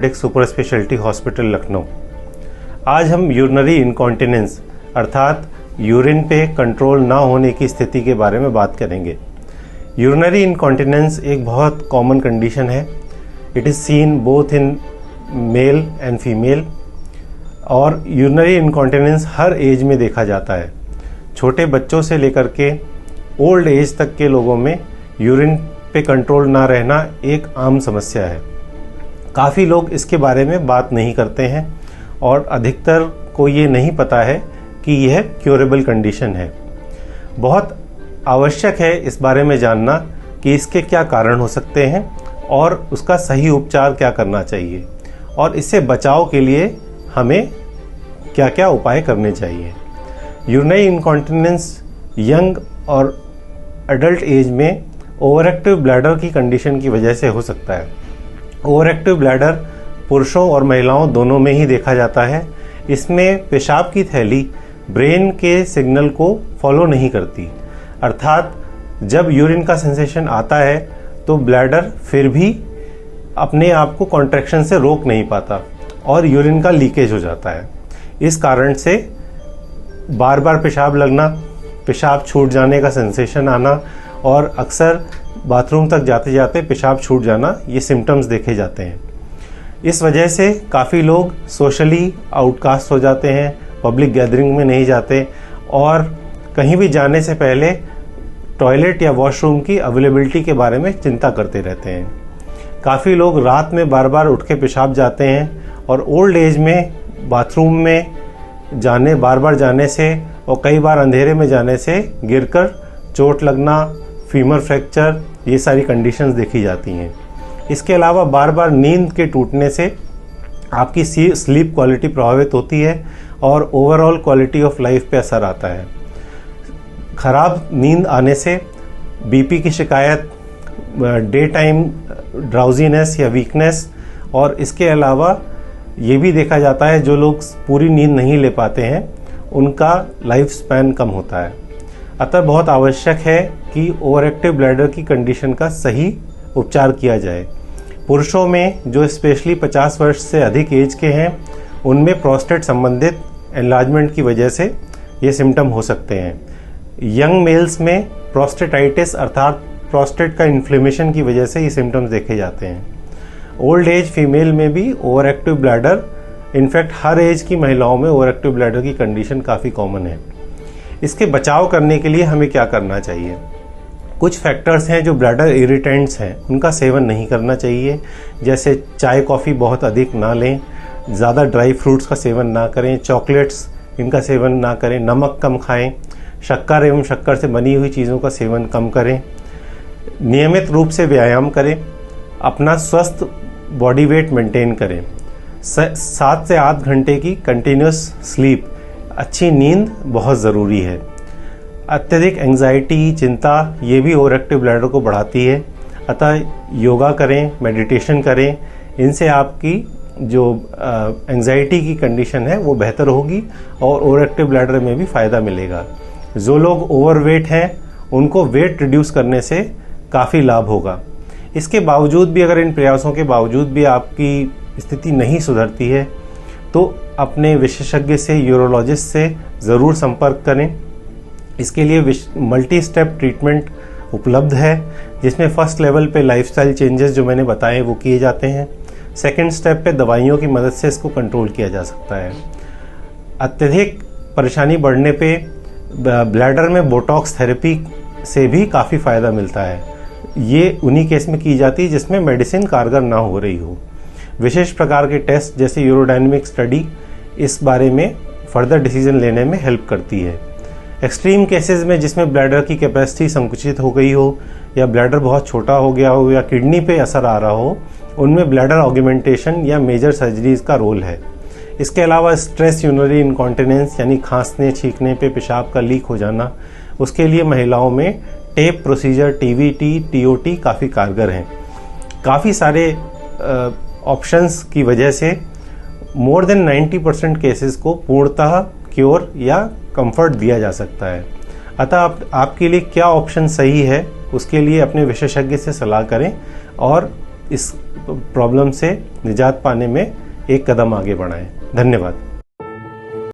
एक super speciality hospital Lucknow. आज हम यूरिनरी इनकॉन्टिनेंस अर्थात यूरिन पे कंट्रोल ना होने की स्थिति के बारे में बात करेंगे। यूरिनरी इनकॉन्टिनेंस एक बहुत कॉमन कंडीशन है। It is seen both in male and female और यूरिनरी इनकॉन्टिनेंस हर एज में देखा जाता है। छोटे बच्चों से लेकर के ओल्ड एज तक के लोगों में यूरिन पे कंट्रोल ना रहना एक आम समस्या है। काफ़ी लोग इसके बारे में बात नहीं करते हैं और अधिकतर को ये नहीं पता है कि यह क्योरेबल कंडीशन है। बहुत आवश्यक है इस बारे में जानना कि इसके क्या कारण हो सकते हैं और उसका सही उपचार क्या करना चाहिए और इससे बचाव के लिए हमें क्या क्या उपाय करने चाहिए। यूरिनरी इनकॉन्टिनेंस यंग और एडल्ट एज में ओवरएक्टिव ब्लैडर की कंडीशन की वजह से हो सकता है। ओवरएक्टिव ब्लैडर पुरुषों और महिलाओं दोनों में ही देखा जाता है। इसमें पेशाब की थैली ब्रेन के सिग्नल को फॉलो नहीं करती, अर्थात जब यूरिन का सेंसेशन आता है तो ब्लैडर फिर भी अपने आप को कॉन्ट्रैक्शन से रोक नहीं पाता और यूरिन का लीकेज हो जाता है। इस कारण से बार बार पेशाब लगना, पेशाब छूट जाने का सेंसेशन आना और अक्सर बाथरूम तक जाते जाते पेशाब छूट जाना, ये सिम्टम्स देखे जाते हैं। इस वजह से काफ़ी लोग सोशली आउटकास्ट हो जाते हैं, पब्लिक गैदरिंग में नहीं जाते और कहीं भी जाने से पहले टॉयलेट या वॉशरूम की अवेलेबिलिटी के बारे में चिंता करते रहते हैं। काफ़ी लोग रात में बार बार उठ के पेशाब जाते हैं और ओल्ड एज में बाथरूम में बार बार जाने से और कई बार अंधेरे में जाने से गिरकर चोट लगना, फीमर फ्रैक्चर, ये सारी कंडीशंस देखी जाती हैं। इसके अलावा बार बार नींद के टूटने से आपकी स्लीप क्वालिटी प्रभावित होती है और ओवरऑल क्वालिटी ऑफ लाइफ पे असर आता है। खराब नींद आने से बीपी की शिकायत, डे टाइम ड्राउजीनेस या वीकनेस और इसके अलावा ये भी देखा जाता है जो लोग पूरी नींद नहीं ले पाते हैं उनका लाइफ स्पैन कम होता है। अतः बहुत आवश्यक है कि ओवरएक्टिव ब्लैडर की कंडीशन का सही उपचार किया जाए। पुरुषों में जो स्पेशली 50 वर्ष से अधिक एज के हैं उनमें प्रोस्टेट संबंधित एनलार्जमेंट की वजह से ये सिम्टम हो सकते हैं। यंग मेल्स में प्रोस्टेटाइटिस अर्थात प्रोस्टेट का इन्फ्लेमेशन की वजह से ये सिम्टम्स देखे जाते हैं। ओल्ड एज फीमेल में भी ओवरएक्टिव ब्लैडर, इनफैक्ट हर एज की महिलाओं में ओवरएक्टिव ब्लैडर की कंडीशन काफ़ी कॉमन है। इसके बचाव करने के लिए हमें क्या करना चाहिए? कुछ फैक्टर्स हैं जो ब्लैडर इरिटेंट्स हैं, उनका सेवन नहीं करना चाहिए। जैसे चाय कॉफ़ी बहुत अधिक ना लें, ज़्यादा ड्राई फ्रूट्स का सेवन ना करें, चॉकलेट्स इनका सेवन ना करें, नमक कम खाएं, शक्कर एवं शक्कर से बनी हुई चीज़ों का सेवन कम करें, नियमित रूप से व्यायाम करें, अपना स्वस्थ बॉडी वेट मेंटेन करें, 7 से 8 घंटे की कंटिन्यूस स्लीप, अच्छी नींद बहुत ज़रूरी है। अत्यधिक एंजाइटी, चिंता ये भी ओवरएक्टिव ब्लैडर को बढ़ाती है। अतः योगा करें, मेडिटेशन करें, इनसे आपकी जो एंजाइटी की कंडीशन है वो बेहतर होगी और ओवरएक्टिव ब्लैडर में भी फ़ायदा मिलेगा। जो लोग ओवरवेट हैं उनको वेट रिड्यूस करने से काफ़ी लाभ होगा। इसके बावजूद भी अगर इन प्रयासों के बावजूद भी आपकी स्थिति नहीं सुधरती है तो अपने विशेषज्ञ से, यूरोलॉजिस्ट से ज़रूर संपर्क करें। इसके लिए मल्टी स्टेप ट्रीटमेंट उपलब्ध है जिसमें फर्स्ट लेवल पे लाइफस्टाइल चेंजेस जो मैंने बताए वो किए जाते हैं। सेकंड स्टेप पे दवाइयों की मदद से इसको कंट्रोल किया जा सकता है। अत्यधिक परेशानी बढ़ने पे ब्लैडर में बोटॉक्स थेरेपी से भी काफ़ी फ़ायदा मिलता है। ये उन्हीं केस में की जाती है जिसमें मेडिसिन कारगर ना हो रही हो। विशेष प्रकार के टेस्ट जैसे यूरोडायनेमिक स्टडी इस बारे में फर्दर डिसीजन लेने में हेल्प करती है। एक्सट्रीम केसेस में जिसमें ब्लैडर की कैपेसिटी संकुचित हो गई हो या ब्लैडर बहुत छोटा हो गया हो या किडनी पे असर आ रहा हो, उनमें ब्लैडर ऑगमेंटेशन या मेजर सर्जरीज का रोल है। इसके अलावा स्ट्रेस यूरिनरी इनकॉन्टिनेंस यानी खांसने छींकने पे पेशाब का लीक हो जाना, उसके लिए महिलाओं में टेप प्रोसीजर, टीवीटी, टीओटी काफ़ी कारगर हैं। काफ़ी सारे ऑप्शंस की वजह से मोर देन 90% केसेस को पूर्णतः क्योर या कंफर्ट दिया जा सकता है। अतः आपके लिए क्या ऑप्शन सही है उसके लिए अपने विशेषज्ञ से सलाह करें और इस प्रॉब्लम से निजात पाने में एक कदम आगे बढ़ाएं। धन्यवाद।